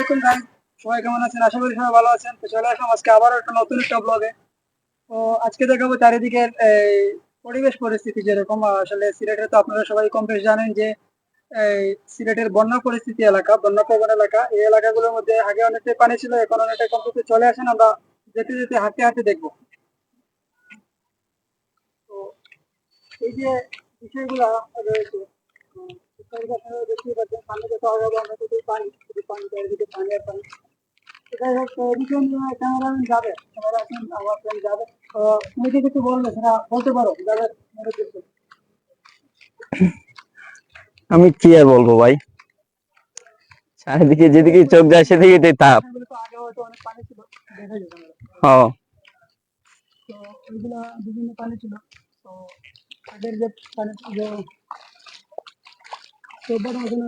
আলাইকুম গাইস, সবাই কেমন আছেন? আশা করি সবাই ভালো আছেন। তো চলে আসলাম আজকে আবারও একটা নতুন একটা ব্লগে। তো আজকে দেখাবো চারিদিকের এই পরিবেশ পরিস্থিতি যেরকম আসলে সিলেটে তো আপনারা সবাই কম বেশ জানেন যে এই সিলেটের বন্যা পরিস্থিতি এলাকা, বন্যা প্রবণ এলাকা। এই এলাকাগুলোর মধ্যে আগে অনেকটাই পানি ছিল, এখন অনেকটাই কমতে চলে আসেন। আমরা যেতে যেতে হাঁটতে হাঁটতে দেখবো। তো এই যে বিষয়গুলো রয়েছে, আপনারা দেখতেই পাচ্ছেন সামনে যত আগাবো আমরা ততই পানি, শুধু পানি, চারিদিকে পানি আর পানি। যাই হোক, এডিশন ক্যামেরাম্যান যাবে, ক্যামেরা এখন আমার ফ্রেন্ড যাবে। তো তুমি কি কিছু বলবে, সেটা বলতে পারো যাবে মেরে দিচ্ছে। আমি কি আর বলবো ভাই, চারিদিকে যেদিকে চোখ যায় সেদিকে তাপ। এগুলো তো আগে হয়তো অনেক পানি ছিল, দেখা যেত না। হ তো ওইগুলা বিভিন্ন পানি ছিল। তো আগের যে পানি যে চৌদ্দ বছর,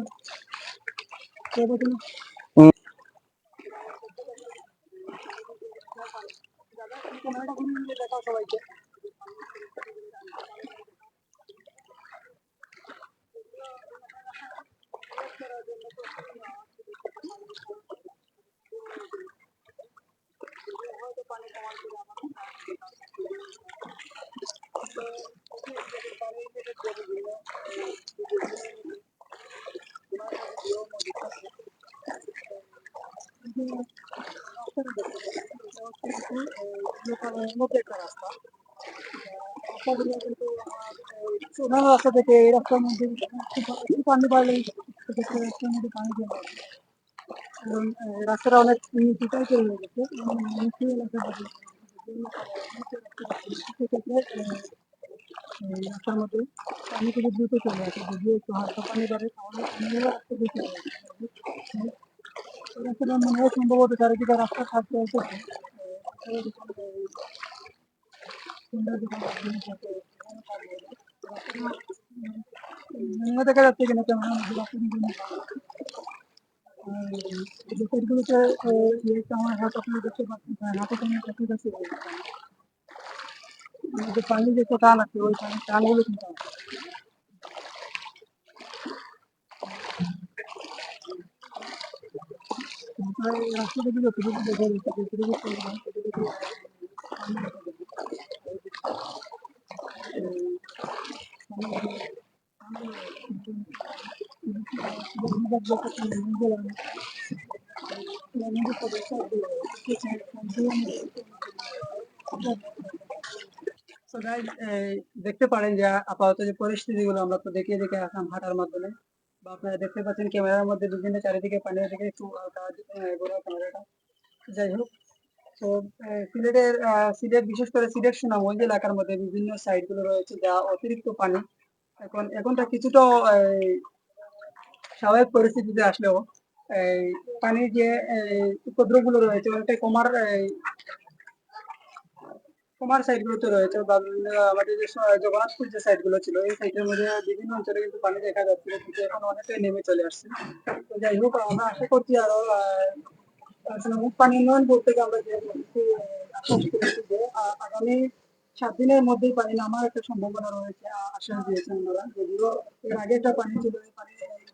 উম, ক্যামেরাটা ঘুরিয়ে নিয়ে দেখাও সবাইকে। মধ্যে একটা রাস্তা, রাস্তাগুলো কিন্তু প্রধান রাস্তা থেকে এই রাস্তার মধ্যে একটু পানি বাড়লেই সেক্ষেত্রে রাস্তার মধ্যে পানি জমে যাবে। এবং রাস্তাটা অনেক নিচুটাই চলে গেছে, নিচু এলাকা থেকে সেক্ষেত্রে এই রাস্তার মধ্যে পানি খুবই দ্রুত চলে আসে। যদি একটু হালকা পানি বাড়ে তাহলে অন্য রাস্তা দিয়ে চলে আসে। এই রাস্তাটা মনে হয় সম্ভবত চারিদিকে রাস্তার কাজ চলতেছে। দেখা যাচ্ছে কিনা কেমন গুলোতে আমার হাত আপনি দেখতে পাচ্ছেন, হাতে কেমন কাছাকাছি রয়েছে। যে পানি যে টান আছে ওই পানির টানগুলো কিন্তু আছে। রাস্তাটা দিকে যতটুকু দেখা যাচ্ছে যতটুকু চলবে ততটুকু দেখতে পারেন যে আপাতত যে পরিস্থিতিগুলো আমরা তো দেখিয়ে দেখে আসলাম হাঁটার মাধ্যমে, বা আপনারা দেখতে পাচ্ছেন ক্যামেরার মধ্যে বিভিন্ন চারিদিকে পানি দেখে একটু ঘোরা ক্যামেরাটা। যাই হোক, তো সিলেট বিশেষ করে সিলেট সুনামগঞ্জ এলাকার মধ্যে বিভিন্ন সাইট গুলো রয়েছে যা অতিরিক্ত পানি। এখনটা কিছুটা স্বাভাবিক পরিস্থিতিতে আসলেও এই পানির যে উপদ্রব গুলো রয়েছে অনেকটাই কমার সাইড গুলোতে রয়েছে, বা আমাদের যে জগন্নাথপুর যে সাইড গুলো ছিল এই সাইডের মধ্যে বিভিন্ন অঞ্চলে কিন্তু পানি দেখা যাচ্ছিল, কিন্তু এখন অনেকটাই নেমে চলে আসছে। তো যাই হোক, আমরা আশা করছি আরো আসলে পানি উন্নয়ন বলতে গিয়ে আমরা যে আশ্বাস করেছি যে আগামী 7 দিনের মধ্যেই পানি নামার একটা সম্ভাবনা রয়েছে, আশ্বাস দিয়েছেন ওনারা। যদিও এর আগে একটা পানি ছিল, এই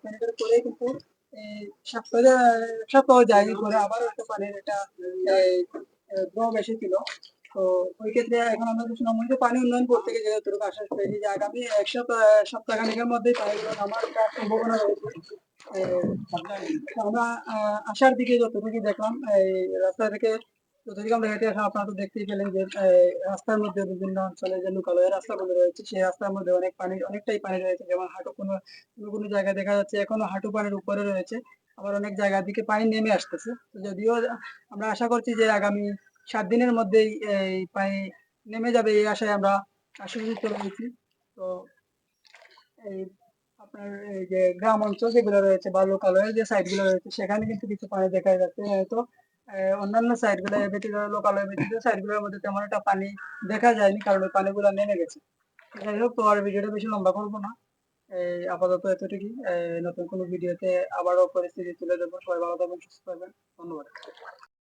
পানিটার পরে কিন্তু এই সপ্তাহে এক সপ্তাহ জারি করে আবার একটা পানির একটা ড্রপ এসেছিল। তো ওই ক্ষেত্রে এখন আমরা সুনামগঞ্জে পানি উন্নয়ন করতে গিয়ে যতটুকু আশ্বাস পেয়েছি যে আগামী এক সপ্তাহখানেকের মধ্যেই পানিগুলো নামার একটা সম্ভাবনা রয়েছে। আমরা আসার দিকে যতটুকু দেখলাম এই রাস্তা থেকে যতটুকু আমরা হেঁটে আসলাম, আপনারা তো দেখতেই পেলেন যে রাস্তার মধ্যে বিভিন্ন অঞ্চলে যে লোকালয়ের রাস্তাগুলো রয়েছে সেই রাস্তার মধ্যে অনেকটাই পানি রয়েছে। যেমন হাঁটু কোনো কোনো কোনো জায়গায় দেখা যাচ্ছে এখনো হাঁটু পানির উপরে রয়েছে, আবার অনেক জায়গার দিকে পানি নেমে আসতেছে। তো যদিও আমরা আশা করছি যে আগামী 7 দিনের মধ্যেই এই পানি নেমে যাবে, এই আশায় আমরা আশ্বস্ত রয়েছি। তো এই আপনার এই যে গ্রাম অঞ্চল যেগুলো রয়েছে বা লোকালয়ের যে সাইড গুলো রয়েছে সেখানে কিন্তু কিছু পানি দেখা যাচ্ছে, হয়তো অন্যান্য সাইড গুলো ব্যতীত লোকালয় ব্যতীত সাইড গুলোর মধ্যে তেমন একটা পানি দেখা যায়নি, কারণ ওই পানিগুলো নেমে গেছে। যাই হোক, তো আর ভিডিওটা বেশি লম্বা করবো না, এই আপাতত এতটুকুই। নতুন কোনো ভিডিওতে আবারও পরিস্থিতি তুলে ধরবো। সবাই ভালো থাকবেন, সুস্থ থাকবেন। ধন্যবাদ।